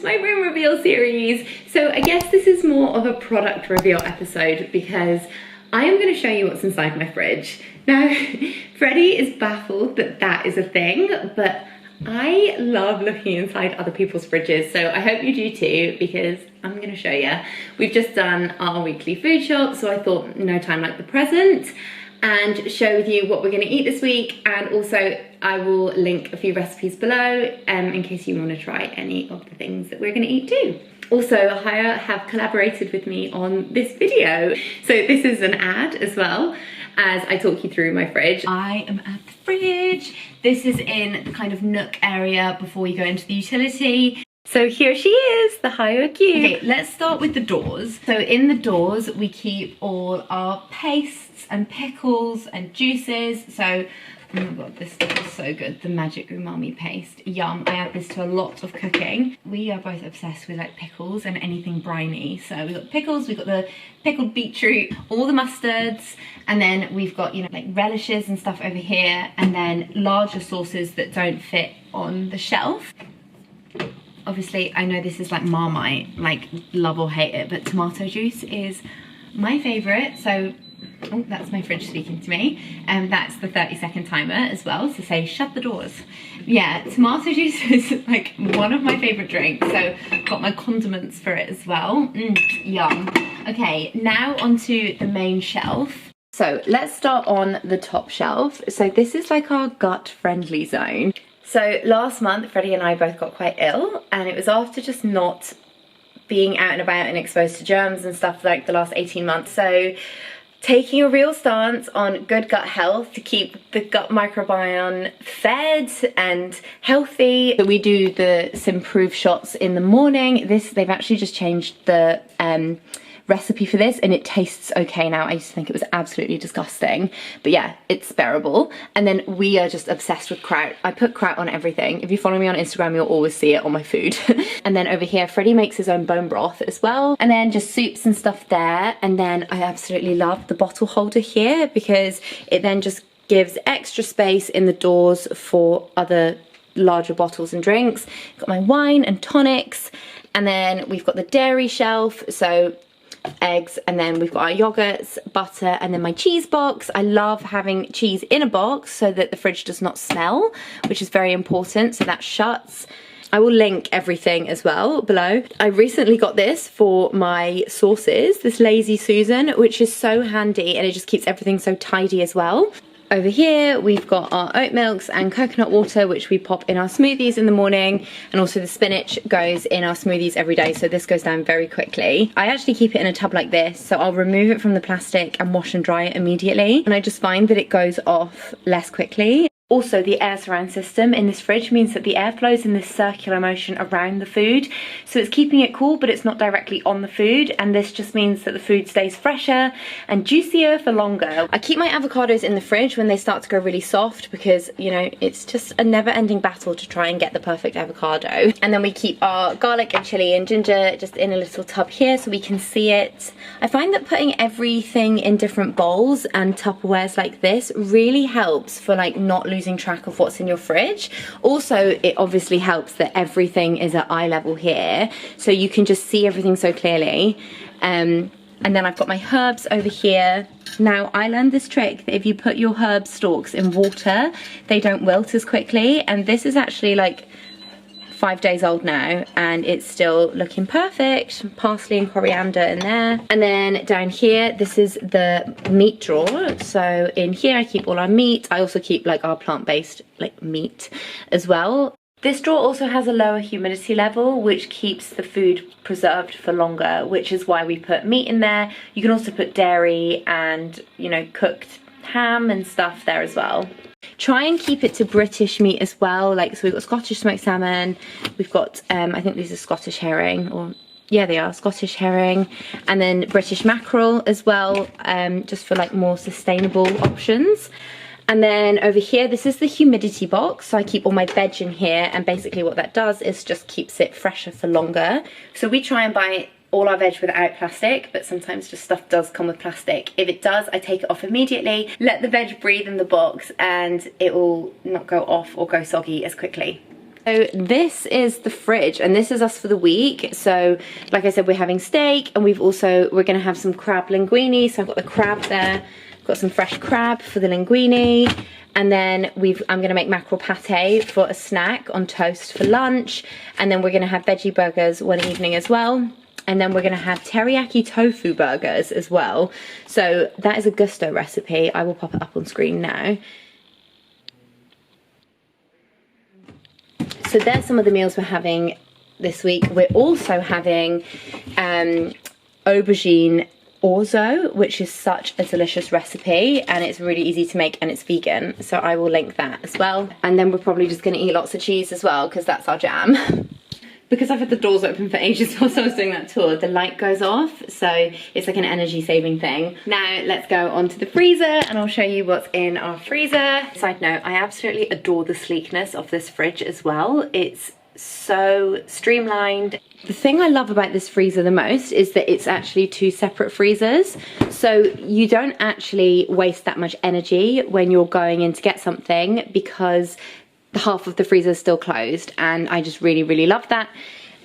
to my room reveal series. So I guess this is more of a product reveal episode because I am going to show you what's inside my fridge. Now, Freddie is baffled that that is a thing, but I love looking inside other people's fridges, so I hope you do too, because I'm going to show you. We've just done our weekly food shop, so I thought no time like the present, and share with you what we're going to eat this week, and also I will link a few recipes below in case you want to try any of the things that we're going to eat too. Also, Haier have collaborated with me on this video, so this is an ad as well as I talk you through my fridge. I am at the fridge. This is in the kind of nook area before you go into the utility. So here she is, the Haier Cube. Okay, let's start with the doors. So in the doors, we keep all our pastes and pickles and juices. So, oh my god, this stuff is so good. The magic umami paste, yum. I add this to a lot of cooking. We are both obsessed with like pickles and anything briny. So we've got pickles, we've got the pickled beetroot, all the mustards, and then we've got, you know, like relishes and stuff over here, and then larger sauces that don't fit on the shelf. Obviously, I know this is like Marmite, like love or hate it, but tomato juice is my favorite. So, oh, that's my fridge speaking to me. And that's the 30-second timer as well, to say shut the doors. Yeah, tomato juice is like one of my favorite drinks, so got my condiments for it as well. Yum. Okay, now onto the main shelf. So let's start on the top shelf. So this is like our gut-friendly zone. So last month, Freddie and I both got quite ill, and it was after just not being out and about and exposed to germs and stuff like the last 18 months. So taking a real stance on good gut health to keep the gut microbiome fed and healthy. So we do the Simprove shots in the morning. They've actually just changed the recipe for this, and it tastes okay now. I used to think it was absolutely disgusting, but yeah, it's bearable. And then we are just obsessed with kraut. I put kraut on everything. If you follow me on Instagram, you'll always see it on my food. And then over here, Freddie makes his own bone broth as well, and then just soups and stuff there. And then I absolutely love the bottle holder here because it then just gives extra space in the doors for other larger bottles and drinks. Got my wine and tonics, and then we've got the dairy shelf, so eggs, and then we've got our yogurts, butter, and then my cheese box. I love having cheese in a box so that the fridge does not smell, which is very important, so that shuts. I will link everything as well below. I recently got this for my sauces, this Lazy Susan, which is so handy, and it just keeps everything so tidy as well. Over here, we've got our oat milks and coconut water, which we pop in our smoothies in the morning. And also the spinach goes in our smoothies every day, so this goes down very quickly. I actually keep it in a tub like this, so I'll remove it from the plastic and wash and dry it immediately. And I just find that it goes off less quickly. Also, the air surround system in this fridge means that the air flows in this circular motion around the food. So it's keeping it cool, but it's not directly on the food. And this just means that the food stays fresher and juicier for longer. I keep my avocados in the fridge when they start to go really soft because, you know, it's just a never-ending battle to try and get the perfect avocado. And then we keep our garlic and chili and ginger just in a little tub here so we can see it. I find that putting everything in different bowls and Tupperwares like this really helps for like not losing track of what's in your fridge. Also, it obviously helps that everything is at eye level here, so you can just see everything so clearly. And then I've got my herbs over here. Now, I learned this trick that if you put your herb stalks in water, they don't wilt as quickly, and this is actually like 5 days old now, and it's still looking perfect. Parsley and coriander in there. And then down here, this is the meat drawer. So in here, I keep all our meat. I also keep like our plant-based like meat as well. This drawer also has a lower humidity level, which keeps the food preserved for longer, which is why we put meat in there. You can also put dairy and, you know, cooked ham and stuff there as well. Try and keep it to British meat as well. Like, so we've got Scottish smoked salmon, we've got I think these are Scottish herring, or yeah, they are Scottish herring, and then British mackerel as well, just for like more sustainable options. And then over here, this is the humidity box, so I keep all my veg in here, and basically what that does is just keeps it fresher for longer. So we try and buy all our veg without plastic, but sometimes just stuff does come with plastic. If it does, I take it off immediately, let the veg breathe in the box, and it will not go off or go soggy as quickly. So this is the fridge, and this is us for the week. So like I said, we're having steak, and we're gonna have some crab linguini. So I've got the crab there, got some fresh crab for the linguini. And then I'm gonna make mackerel pate for a snack on toast for lunch. And then we're gonna have veggie burgers one evening as well. And then we're gonna have teriyaki tofu burgers as well. So that is a Gusto recipe. I will pop it up on screen now. So there's some of the meals we're having this week. We're also having aubergine orzo, which is such a delicious recipe, and it's really easy to make and it's vegan, so I will link that as well. And then we're probably just going to eat lots of cheese as well, because that's our jam. Because I've had the doors open for ages whilst I was doing that tour, the light goes off, so it's like an energy saving thing. Now let's go onto the freezer and I'll show you what's in our freezer. Side note, I absolutely adore the sleekness of this fridge as well. It's so streamlined. The thing I love about this freezer the most is that it's actually two separate freezers, so you don't actually waste that much energy when you're going in to get something, because half of the freezer is still closed, and I just really love that.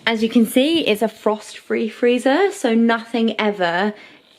As you can see, it's a frost-free freezer, so nothing ever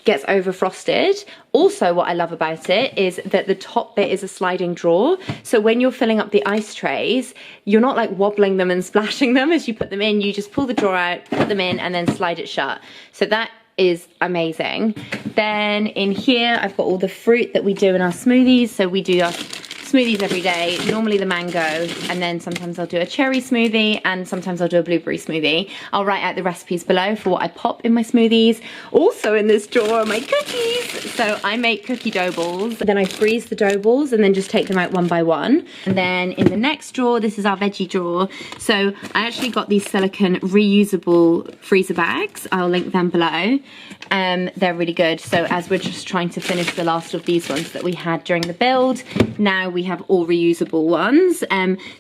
gets over frosted. Also, what I love about it is that the top bit is a sliding drawer, so when you're filling up the ice trays, you're not like wobbling them and splashing them as you put them in. You just pull the drawer out, put them in, and then slide it shut. So that is amazing. Then in here I've got all the fruit that we do in our smoothies. So we do our smoothies every day, normally the mango, and then sometimes I'll do a cherry smoothie, and sometimes I'll do a blueberry smoothie. I'll write out the recipes below for what I pop in my smoothies. Also in this drawer are my cookies. So I make cookie dough balls, then I freeze the dough balls and then just take them out one by one. And then in the next drawer, this is our veggie drawer. So I actually got these silicone reusable freezer bags. I'll link them below. They're really good. So as we're just trying to finish the last of these ones that we had during the build, now we have all reusable ones.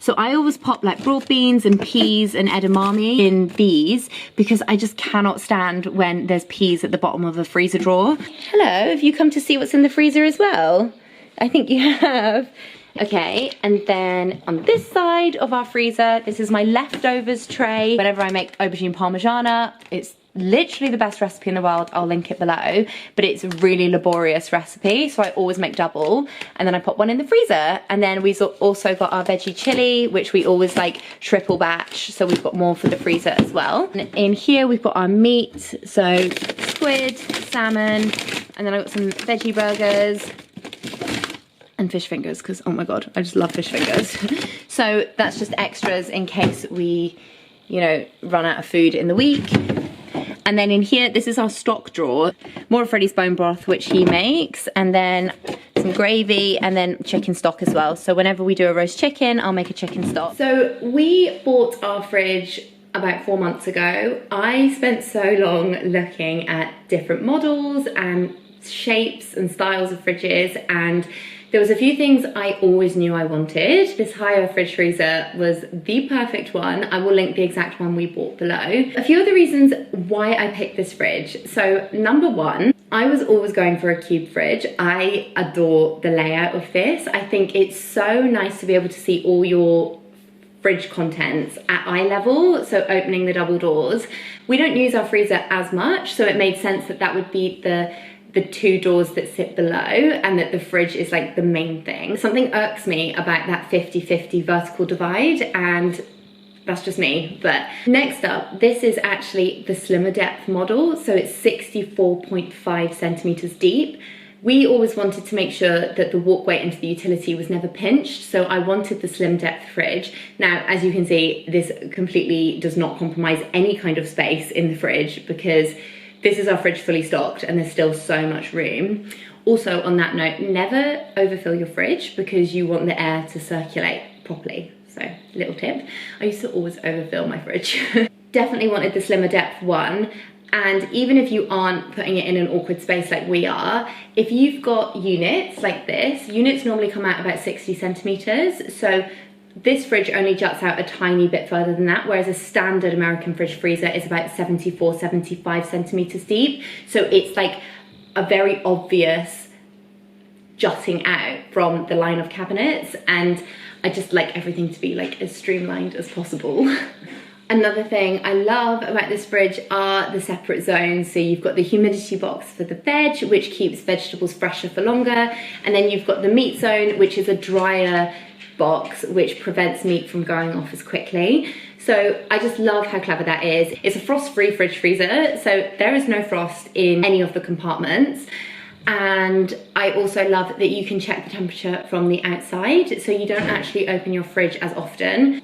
So I always pop like broad beans and peas and edamame in these, because I just cannot stand when there's peas at the bottom of a freezer drawer. Hello, have you come to see what's in the freezer as well? I think you have. Okay, and then on this side of our freezer, this is my leftovers tray. Whenever I make aubergine parmigiana, it's literally the best recipe in the world. I'll link it below, but it's a really laborious recipe, so I always make double, and then I put one in the freezer. And then we've also got our veggie chilli, which we always like triple batch, so we've got more for the freezer as well. And in here we've got our meat, so squid, salmon, and then I've got some veggie burgers and fish fingers, because oh my god, I just love fish fingers. So that's just extras in case we, you know, run out of food in the week. And then in here, this is our stock drawer. More of Freddie's bone broth, which he makes, and then some gravy, and then chicken stock as well. So whenever we do a roast chicken, I'll make a chicken stock. So we bought our fridge about 4 months ago. I spent so long looking at different models and shapes and styles of fridges, and there was a few things I always knew I wanted. This Haier fridge freezer was the perfect one. I will link the exact one we bought below. A few of the reasons why I picked this fridge. So number one, I was always going for a cube fridge. I adore the layout of this. I think it's so nice to be able to see all your fridge contents at eye level, so opening the double doors. We don't use our freezer as much, so it made sense that that would be the two doors that sit below, and that the fridge is like the main thing. Something irks me about that 50-50 vertical divide, and that's just me. But next up, this is actually the slimmer depth model, so it's 64.5 centimeters deep. We always wanted to make sure that the walkway into the utility was never pinched, so I wanted the slim depth fridge. Now, as you can see, this completely does not compromise any kind of space in the fridge, because this is our fridge fully stocked and there's still so much room. Also, on that note, never overfill your fridge, because you want the air to circulate properly. So, little tip. I used to always overfill my fridge. Definitely wanted the slimmer depth one. And even if you aren't putting it in an awkward space like we are, if you've got units like this, units normally come out about 60 centimeters. So this fridge only juts out a tiny bit further than that, whereas a standard American fridge freezer is about 74-75 centimeters deep. So it's like a very obvious jutting out from the line of cabinets. And I just like everything to be like as streamlined as possible. Another thing I love about this fridge are the separate zones. So you've got the humidity box for the veg, which keeps vegetables fresher for longer. And then you've got the meat zone, which is a drier box, which prevents meat from going off as quickly. So I just love how clever that is. It's a frost-free fridge freezer, so there is no frost in any of the compartments. And I also love that you can check the temperature from the outside, so you don't actually open your fridge as often.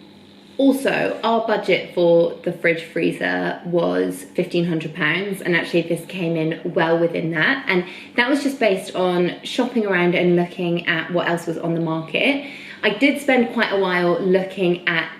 Also, our budget for the fridge freezer was £1,500, and actually this came in well within that. And that was just based on shopping around and looking at what else was on the market. I did spend quite a while looking at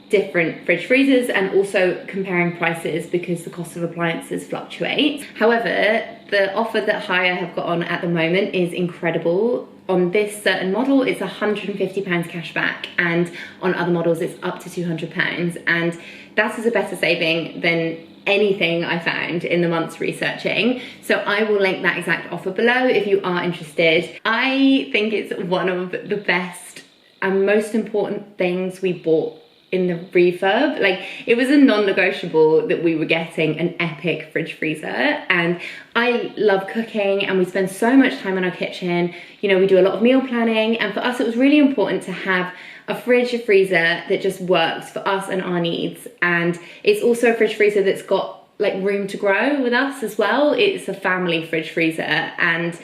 different fridge freezers and also comparing prices because the cost of appliances fluctuates. However, the offer that Haier have got on at the moment is incredible. On this certain model, it's £150 cash back, and on other models, it's up to £200. And that is a better saving than anything I found in the months researching. So I will link that exact offer below if you are interested. I think it's one of the best and most important things we bought in the refurb. Like, it was a non-negotiable that we were getting an epic fridge freezer, and I love cooking and we spend so much time in our kitchen. You know, we do a lot of meal planning, and for us it was really important to have a fridge, a freezer that just works for us and our needs. And it's also a fridge freezer that's got like room to grow with us as well. It's a family fridge freezer, and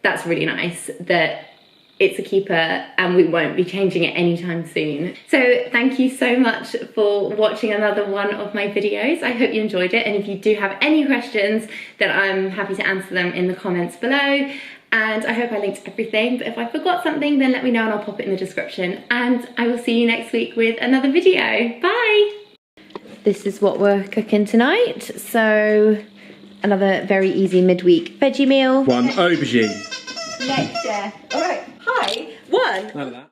that's really nice that it's a keeper and we won't be changing it anytime soon. So thank you so much for watching another one of my videos. I hope you enjoyed it, and if you do have any questions, then I'm happy to answer them in the comments below. And I hope I linked everything, but if I forgot something, then let me know and I'll pop it in the description. And I will see you next week with another video. Bye! This is what we're cooking tonight. So another very easy midweek veggie meal. One aubergine. Next, yeah. All right. Hi. One. None of that.